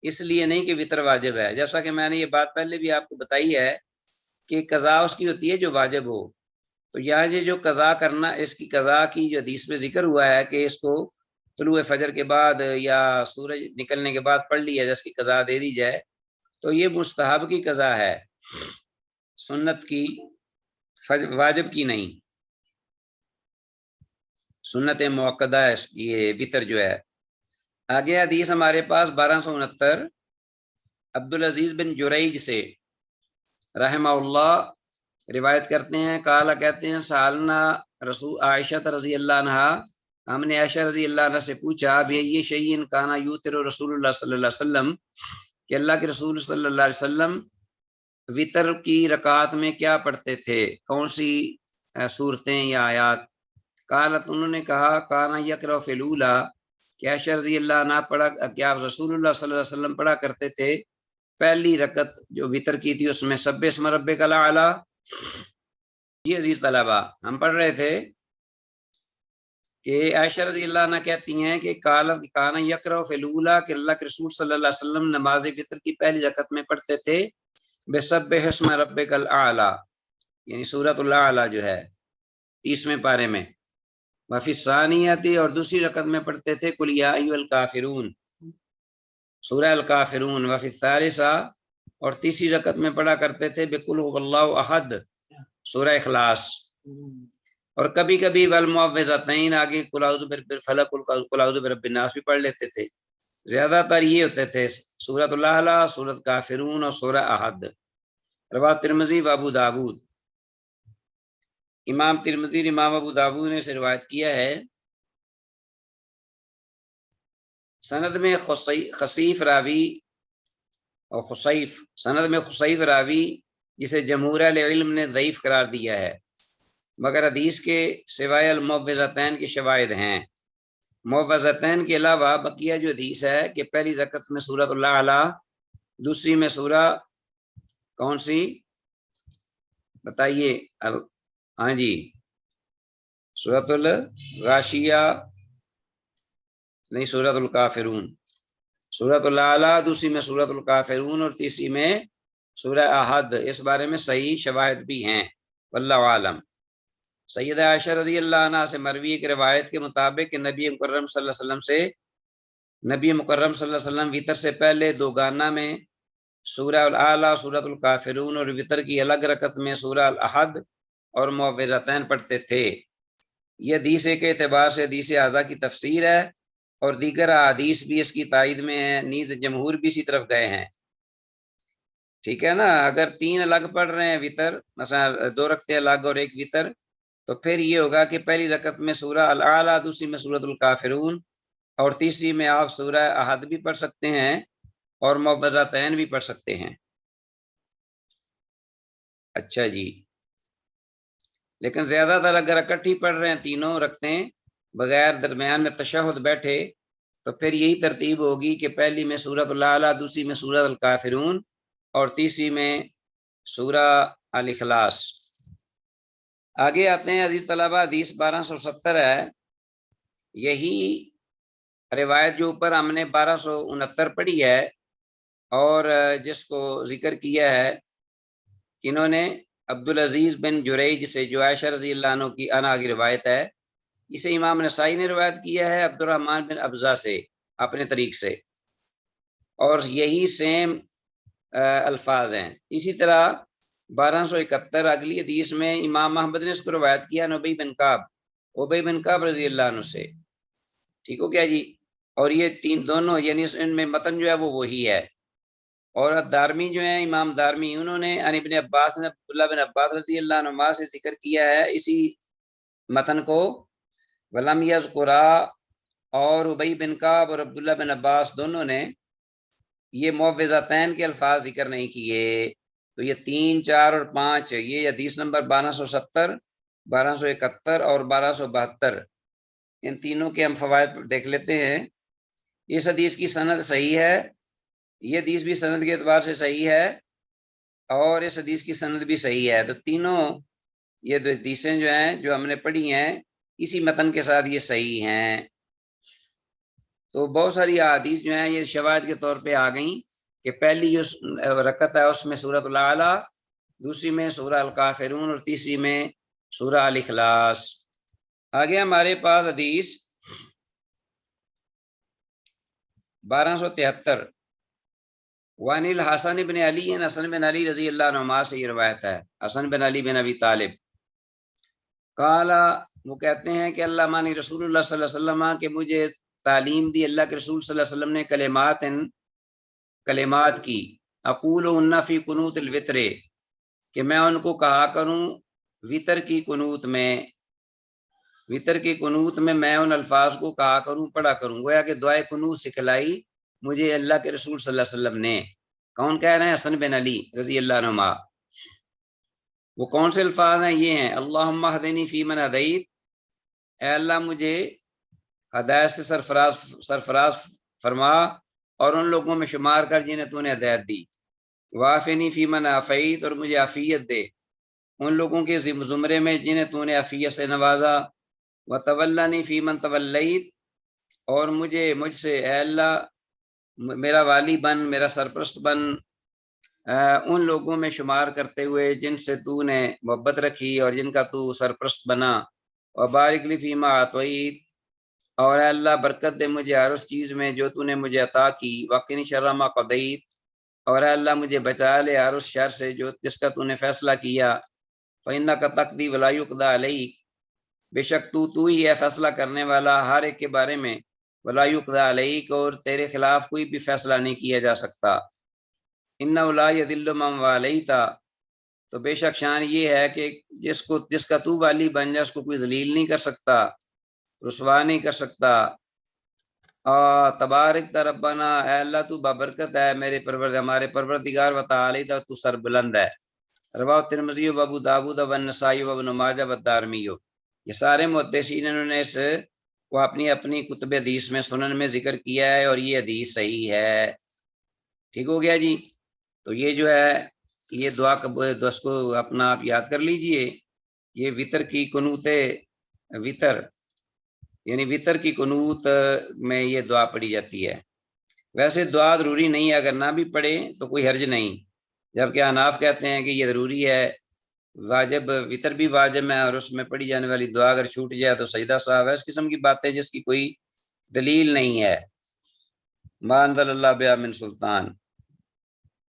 اس لیے نہیں کہ وطر واجب ہے، جیسا کہ میں نے یہ بات پہلے بھی آپ کو بتائی ہے کہ قضا اس کی ہوتی ہے جو واجب ہو۔ تو یہاں یہ جو قضا کرنا، اس کی قضا کی جو حدیث میں ذکر ہوا ہے کہ اس کو طلوع فجر کے بعد یا سورج نکلنے کے بعد پڑھ لیا جائے، اس کی قضا دے دی جائے، تو یہ مستحب کی قضا ہے، سنت کی، واجب کی نہیں، سنت موقدہ ہے یہ وطر جو ہے۔ آگے حدیث ہمارے پاس 1269 عبدالعزیز بن جریج سے رحمہ اللہ روایت کرتے ہیں، قال کہتے ہیں سالنا رسول عائشہ رضی اللہ عنہ، ہم نے عائشہ رضی اللہ عنہ سے پوچھا یہ شیئن کانا یوتر رسول اللہ صلی اللہ علیہ وسلم، کہ اللہ کے رسول صلی اللہ علیہ وسلم وطر کی رکعات میں کیا پڑھتے تھے، کون سی صورتیں یا آیات؟ قالت، انہوں نے کہا کانا یقرأ فی الاولی، کہ عائشہ رضی اللہ عنہ پڑھا کہ آپ رسول اللہ صلی اللہ علیہ وسلم پڑھا کرتے تھے پہلی رکعت جو وطر کی تھی اس میں سبح اسم ربک الاعلی۔ یہ عزیز طلبہ، ہم پڑھ رہے تھے کہ عائشہ رضی اللہ عنہ کہتی ہیں کہ کانا یقرأ فی الاولی، کہ اللہ کے رسول صلی اللہ علیہ وسلم نماز وطر کی پہلی رکعت میں پڑھتے تھے بسبح اسم ربک الاعلی، یعنی سورۃ الاعلی جو ہے 30ویں پارے میں، وفی الثانیۃ، اور دوسری رکعت میں پڑھتے تھے قل یا ایھا الکافرون، سورہ الکافرون، وفی الثالثہ، اور تیسری رکعت میں پڑھا کرتے تھے بقل ھو اللہ احد، سورہ اخلاص، اور کبھی کبھی والمعوذتین، آگے قل اعوذ برب الفلق، قل اعوذ برب الناس بھی پڑھ لیتے تھے۔ زیادہ تر یہ ہوتے تھے سورۃ الاعلی، سورۃ کافرون اور سورہ احد۔ رواه ترمذی و ابو داود، امام ترمذی امام ابو داود نے سے روایت کیا ہے۔ سند میں خصیف راوی اور خصیف، سند میں خصیف راوی جسے جمہور اہل علم نے ضعیف قرار دیا ہے، مگر حدیث کے سوائے المعوذتین کے شواہد ہیں۔ معوذتین کے علاوہ بقیہ جو حدیث ہے کہ پہلی رکعت میں سورۃ الاعلی، دوسری میں سورہ کون سی بتائیے؟ ہاں جی، سورۃ الغاشیہ نہیں، سورۃ الکافرون، سورۃ الاعلیٰ دوسری میں سورۃ الکافرون اور تیسری میں سورہ احد۔ اس بارے میں صحیح شواہد بھی ہیں، واللہ عالم۔ سیدہ عائشہ رضی اللہ عنہ سے مروی ایک روایت کے مطابق کہ نبی مکرم صلی اللہ علیہ وسلم وطر سے پہلے دو گانا میں سورہ الاعلیٰ، سورۃ الکافرون اور وطر کی الگ رکعت میں سورہ الاحد اور معوذتین پڑھتے تھے۔ یہ حدیث کے اعتبار سے حدیث اعضاء کی تفسیر ہے، اور دیگر احادیث بھی اس کی تائید میں ہیں، نیز جمہور بھی اسی طرف گئے ہیں۔ ٹھیک ہے نا، اگر تین الگ پڑھ رہے ہیں وطر، مثلا دو رکعتیں الگ اور ایک وطر، تو پھر یہ ہوگا کہ پہلی رکعت میں سورہ الاعلیٰ، دوسری میں سورۃ الکافرون، اور تیسری میں آپ سورہ احد بھی پڑھ سکتے ہیں اور معوذتین بھی پڑھ سکتے ہیں۔ اچھا جی، لیکن زیادہ تر اگر اکٹھی پڑھ رہے ہیں تینوں رکھتے بغیر درمیان میں تشہد بیٹھے، تو پھر یہی ترتیب ہوگی کہ پہلی میں سورۃ الاعلیٰ، دوسری میں سورۃ الکافرون اور تیسری میں سورہ الاخلاص۔ آگے آتے ہیں عزیز طلبہ، حدیث 1270 ہے۔ یہی روایت جو اوپر ہم نے 1269 پڑھی ہے اور جس کو ذکر کیا ہے انہوں نے عبدالعزیز بن جریج سے، جو عائشہ رضی اللہ عنہ کی روایت ہے، اسے امام نسائی نے روایت کیا ہے عبد الرحمن بن ابزہ سے اپنے طریق سے، اور یہی سیم الفاظ ہیں۔ اسی طرح 1271 اگلی حدیث میں امام احمد نے اس کو روایت کیا ابی بن کعب رضی اللہ عنہ سے۔ ٹھیک ہو گیا جی، اور یہ تین دونوں یعنی ان میں متن جو ہے وہ وہی ہے۔ اور دارمی جو ہیں، امام دارمی، انہوں نے عن ابن عباس نے عبداللہ بن عباس رضی اللہ عنہما سے ذکر کیا ہے اسی متن کو، ولم یذکرا، اور ابی بن کعب اور عبداللہ بن عباس دونوں نے یہ معوذتین کے الفاظ ذکر نہیں کیے۔ تو یہ 3، 4 اور 5 یہ حدیث نمبر 1270، 1271 اور 1272، ان تینوں کے ہم فوائد دیکھ لیتے ہیں۔ اس حدیث کی سند صحیح ہے، یہ حدیث بھی سند کے اعتبار سے صحیح ہے، اور اس حدیث کی سند بھی صحیح ہے۔ تو تینوں یہ دو حدیثیں جو ہیں جو ہم نے پڑھی ہیں اسی متن کے ساتھ یہ صحیح ہیں۔ تو بہت ساری احادیث جو ہیں یہ شواہد کے طور پہ آ گئیں کہ پہلی جو رکعت ہے اس میں سورۃ الاعلیٰ، دوسری میں سورہ الکافرون اور تیسری میں سورہ الاخلاص۔ آگے ہمارے پاس حدیث 1273، وعن الحسن بن علی، حسن بن علی رضی اللہ عنہما سے یہ روایت ہے، حسن بن علی بن ابی طالب، قال، وہ کہتے ہیں کہ اللہ مانی رسول اللہ صلی اللہ علیہ وسلم، کہ مجھے تعلیم دی اللہ کے رسول صلی اللہ علیہ وسلم نے کلمات کی، اقول ان فی قنوت الوتر، کہ میں ان کو کہا کروں وطر کی قنوت میں میں ان الفاظ کو کہا کروں، پڑھا کروں۔ گویا کہ دعائے قنوت سکھلائی مجھے اللہ کے رسول صلی اللہ علیہ وسلم نے۔ کون کہہ رہے ہیں؟ حسن بن علی رضی اللہ عنہما۔ وہ کون سے الفاظ ہیں؟ یہ ہیں، اللہم اہدنی فی من ہدیت، اے اللہ مجھے ہدایت سے سرفراز فرما اور ان لوگوں میں شمار کر جنہیں تو نے ہدایت دی۔ وافنی فی من عافیت، اور مجھے عافیت دے ان لوگوں کے زمرے میں جنہیں تو نے عافیت سے نوازا۔ وتولنی فی من تولیت، اور مجھ سے اے اللہ میرا والی بن، میرا سرپرست بن ان لوگوں میں شمار کرتے ہوئے جن سے تو نے محبت رکھی اور جن کا تو سرپرست بنا۔ وبارک لی فیما اعطیت، اور اے اللہ برکت دے مجھے ہر اس چیز میں جو تو نے مجھے عطا کی۔ وقنی شر ما قضیت، اور اے اللہ مجھے بچا لے ہر اس شر سے جس کا تو نے فیصلہ کیا۔ فإنک تقضی ولا یقضی علیک، بے شک تو ہی ہے فیصلہ کرنے والا ہر ایک کے بارے میں، ولا یقضی علیک، اور تیرے خلاف کوئی بھی فیصلہ نہیں کیا جا سکتا۔ انہ لا یذل من والیت، تو بے شک شان یہ ہے کہ جس کا تو والی بن جائے اس کو کوئی ذلیل نہیں کر سکتا، رسوا نہیں کر سکتا۔ تبارک ربنا، اے اللہ تو بابرکت ہے ہمارے پروردگار، و تعالی تو سر بلند ہے۔ رواه ترمذی و ابو داؤد و النسائی و ابن ماجہ و الدارمی، یہ سارے محدثین انہوں نے اس کو اپنی کتب حدیث میں سنن میں ذکر کیا ہے، اور یہ حدیث صحیح ہے۔ ٹھیک ہو گیا جی، تو یہ جو ہے یہ دعا کو اپنا آپ یاد کر لیجئے۔ یہ وطر کی قنوت وطر یعنی وطر کی قنوت میں یہ دعا پڑھی جاتی ہے. ویسے دعا ضروری نہیں ہے، اگر نہ بھی پڑھے تو کوئی حرج نہیں، جبکہ حناف کہتے ہیں کہ یہ ضروری ہے، واجب وطر بھی واجب ہے، اور اس میں پڑھی جانے والی دعا اگر چھوٹ جائے تو سجدہ صاحب ہے. اس قسم کی باتیں جس کی کوئی دلیل نہیں ہے. ما انزل اللہ بہا من سلطان.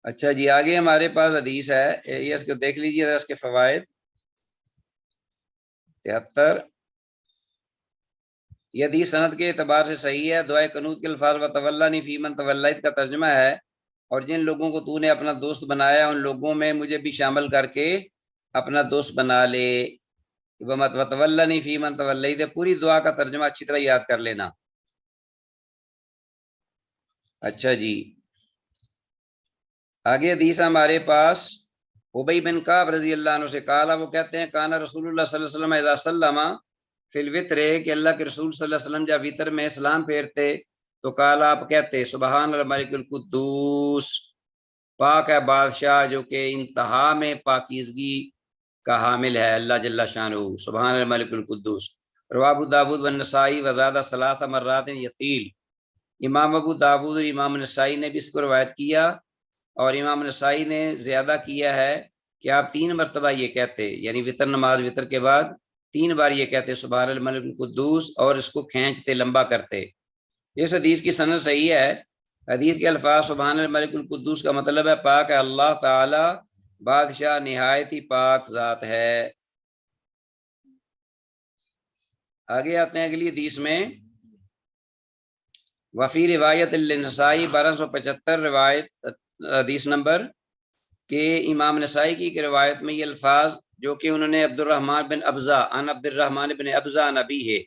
اچھا جی، آگے ہمارے پاس حدیث ہے، یہ اس کو دیکھ لیجیے ذرا، اس کے فوائد. 73. یہ حدیث سند کے اعتبار سے صحیح ہے. دعائے قنوت کے الفاظ وتولنی فی من تولیت کا ترجمہ ہے، اور جن لوگوں کو تو نے اپنا دوست بنایا ان لوگوں میں مجھے بھی شامل کر کے اپنا دوست بنا لے. وتولنی فی من تولیت، پوری دعا کا ترجمہ اچھی طرح یاد کر لینا. اچھا جی، آگے حدیث ہمارے پاس ابی بن کعب رضی اللہ عنہ سے قال، وہ کہتے ہیں کانا رسول اللہ صلی اللہ علیہ وسلم اذا سلم فی الوتر، کہ اللہ کے رسول صلی اللہ علیہ وسلم جب وطر میں سلام پھیرتے تو قال، آپ کہتے سبحان الملک القدوس، پاک ہے بادشاہ جو کہ انتہا میں پاکیزگی کا حامل ہے، اللہ جل شانہ، سبحان الملک القدوس. رواه ابو داود والنسائی وزاد 3 مرات یقیل. امام ابو داود اور امام نسائی نے بھی اس کو روایت کیا، اور امام نسائی نے زیادہ کیا ہے کہ آپ 3 مرتبہ یہ کہتے، یعنی وطر نماز وطر کے بعد 3 بار یہ کہتے سبحان الملک القدوس، اور اس کو کھینچتے لمبا کرتے. اس حدیث کی سند صحیح ہے. حدیث کے الفاظ سبحان الملک القدوس کا مطلب ہے پاک ہے اللہ تعالی، بادشاہ نہایت ہی پاک ذات ہے. آگے آتے ہیں اگلی حدیث میں. وفی روایت للنسائی 1275 روایت حدیث نمبر، کہ امام نسائی کی ایک روایت میں یہ الفاظ جو کہ انہوں نے عبد الرحمن بن ابزہ عن عبد الرحمن بن ابزہ عن ابیہ،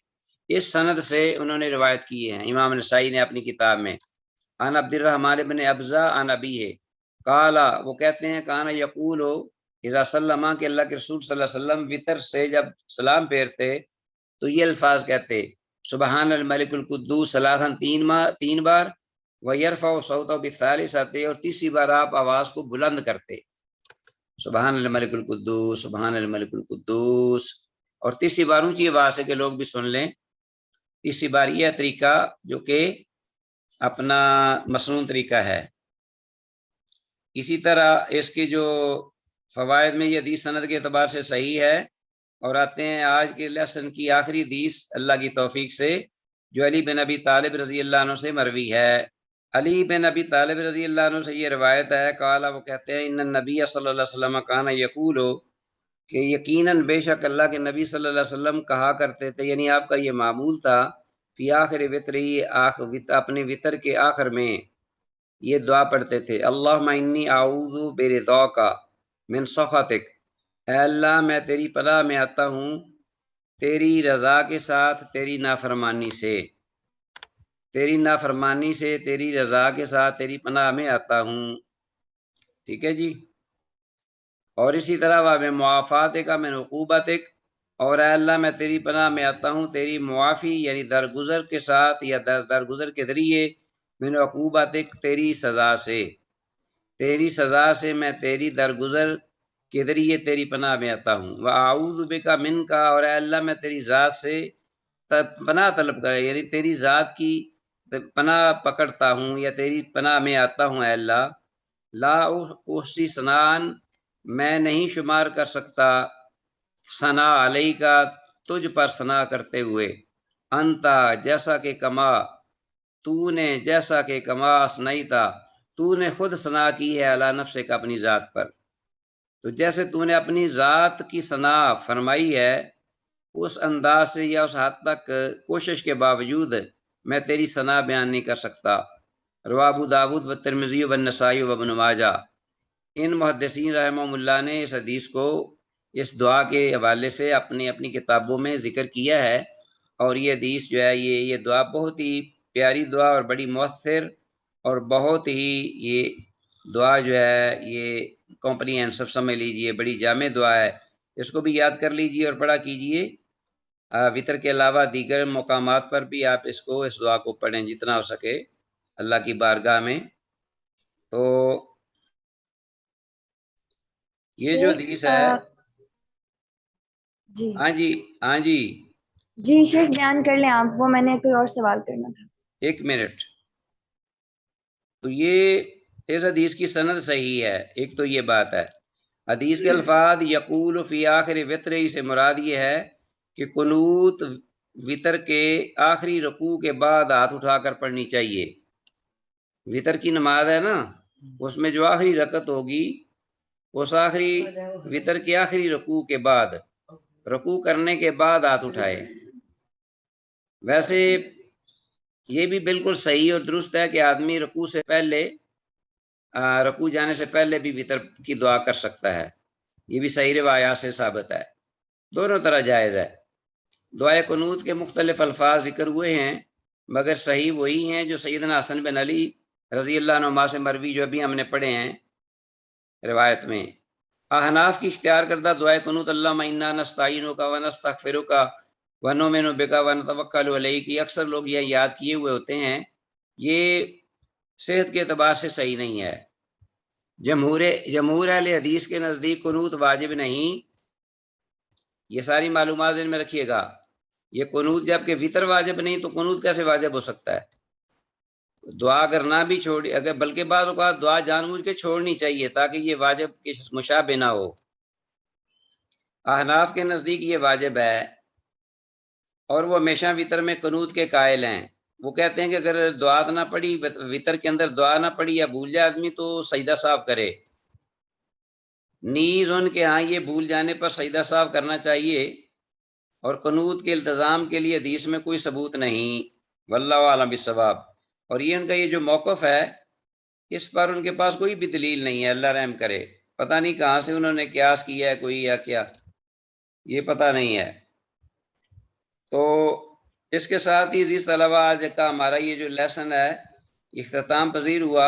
اس سند سے انہوں نے روایت کی ہیں امام نسائی نے اپنی کتاب میں. عن عبد الرحمن بن ابزہ عن ابیہ قال، وہ کہتے ہیں کانا یقول اذا سلم، کہ اللہ کے رسول صلی اللہ علیہ وسلم وطر سے جب سلام پھیرتے تو یہ الفاظ کہتے سبحان الملک القدوس ثلاثاً 3 بار، ویرفع صوتہ بالثالثۃ، اور تیسری بار آپ آواز کو بلند کرتے سبحان الملک القدوس سبحان الملک القدوس، اور تیسری بار اونچی آواز سے کہ لوگ بھی سن لیں. تیسری بار یہ طریقہ جو کہ اپنا مسنون طریقہ ہے. اسی طرح اس کے جو فوائد میں یہ حدیث سند کے اعتبار سے صحیح ہے. اور آتے ہیں آج کے لیسن کی آخری حدیث اللہ کی توفیق سے، جو علی بن ابی طالب رضی اللہ عنہ سے مروی ہے. علی بن ابی طالب رضی اللہ عنہ سے یہ روایت ہے، قال، وہ کہتے ہیں ان النبی صلی اللہ علیہ وسلم کانا یقول، کہ یقیناً بے شک اللہ کے نبی صلی اللہ علیہ وسلم کہا کرتے تھے، یعنی آپ کا یہ معمول تھا، فی آخر وطری، اپنے وطر کے آخر میں یہ دعا پڑھتے تھے اللہم انی اعوذ برضاک من سخطک، اے اللہ میں تیری پناہ میں آتا ہوں تیری رضا کے ساتھ تیری نافرمانی سے، تیری نافرمانی سے تیری رضا کے ساتھ تیری پناہ میں آتا ہوں. ٹھیک ہے جی. اور اسی طرح وہ معافات کا من عقوبتک، اور اے اللہ میں تیری پناہ میں آتا ہوں تیری معافی یعنی درگزر کے ساتھ یا درگزر کے ذریعے، من عقوبتک تیری سزا سے، تیری سزا سے میں تیری درگزر کے ذریعے تیری پناہ میں آتا ہوں. وَأَعُوذُ بِكَ مِنْكَ، اور اے اللہ میں تیری ذات سے پناہ طلب کرے، یعنی تیری ذات کی پناہ پکڑتا ہوں یا تیری پناہ میں آتا ہوں. اے اللہ لا احصی ثناء، میں نہیں شمار کر سکتا، ثنا علیہ کا تجھ پر ثنا کرتے ہوئے، انتا جیسا کہ کما تو نے، جیسا کہ کما ثنیتا تو نے خود ثنا کی ہے، علی نفسک اپنی ذات پر، تو جیسے تو نے اپنی ذات کی ثنا فرمائی ہے اس انداز سے یا اس حد تک کوشش کے باوجود میں تیری ثنا بیان نہیں کر سکتا. رواه ابو داود و ترمذی و النسائی و ابن ماجہ. ان محدثین رحمہ اللہ نے اس حدیث کو اس دعا کے حوالے سے اپنی کتابوں میں ذکر کیا ہے، اور یہ حدیث جو ہے یہ دعا بہت ہی پیاری دعا اور بڑی مؤثر اور بہت ہی یہ دعا جو ہے یہ کمپریہنسو سمجھ لیجئے، بڑی جامع دعا ہے. اس کو بھی یاد کر لیجئے اور پڑھا کیجئے. وطر کے علاوہ دیگر مقامات پر بھی آپ اس دعا کو پڑھیں جتنا ہو سکے اللہ کی بارگاہ میں. تو یہ جو حدیث ہے، جی ہاں جی جی شیخ بیان کر لیں آپ، وہ میں نے کوئی اور سوال کرنا تھا۔ 1 منٹ۔ تو یہ اس حدیث کی سند صحیح ہے، ایک تو یہ بات ہے۔ حدیث کے الفاظ یقول فی آخر وتر سے مراد یہ ہے کہ قنوت وطر کے آخری رکوع کے بعد ہاتھ اٹھا کر پڑھنی چاہیے۔ وطر کی نماز ہے نا، اس میں جو آخری رکعت ہوگی اس آخری وطر کے آخری رکوع کے بعد، رکوع کرنے کے بعد ہاتھ اٹھائے۔ ویسے یہ بھی بالکل صحیح اور درست ہے کہ آدمی رکوع سے پہلے، رکوع جانے سے پہلے بھی وطر کی دعا کر سکتا ہے، یہ بھی صحیح روایات سے ثابت ہے، دونوں طرح جائز ہے۔ دعائے قنوت کے مختلف الفاظ ذکر ہوئے ہیں، مگر صحیح وہی ہیں جو سیدنا حسن بن علی رضی اللہ عنہما سے مروی، جو ابھی ہم نے پڑھے ہیں روایت میں۔ احناف کی اختیار کردہ دعائے قنوت اللہم انا نستعینک ونستغفرک ونؤمن بک ونتوکل علیک کی اکثر لوگ یہ یاد کیے ہوئے ہوتے ہیں، یہ صحت کے اعتبار سے صحیح نہیں ہے۔ جمہور اہل حدیث کے نزدیک قنوت واجب نہیں، یہ ساری معلومات ذہن میں رکھیے گا۔ یہ قنوت جب کہ وطر واجب نہیں تو قنوت کیسے واجب ہو سکتا ہے؟ دعا اگر نہ بھی چھوڑی، اگر بلکہ بعض اوقات دعا جان بوجھ کے چھوڑنی چاہیے تاکہ یہ واجب کے مشابہ نہ ہو۔ احناف کے نزدیک یہ واجب ہے اور وہ ہمیشہ وطر میں قنوت کے قائل ہیں۔ وہ کہتے ہیں کہ اگر دعا نہ پڑھی، وطر کے اندر دعا نہ پڑھی یا بھول جائے آدمی تو سجدہ صاحب کرے۔ نیز ان کے ہاں یہ بھول جانے پر سجدہ صاحب کرنا چاہیے، اور قنوت کے التزام کے لیے حدیث میں کوئی ثبوت نہیں، واللہ اعلم بالصواب۔ اور یہ ان کا یہ جو موقف ہے اس پر ان کے پاس کوئی بھی دلیل نہیں ہے، اللہ رحم کرے، پتہ نہیں کہاں سے انہوں نے قیاس کیا ہے کوئی یا کیا، یہ پتہ نہیں ہے۔ تو اس کے ساتھ ہی عزیز طلبہ آج کا ہمارا یہ جو لیسن ہے اختتام پذیر ہوا۔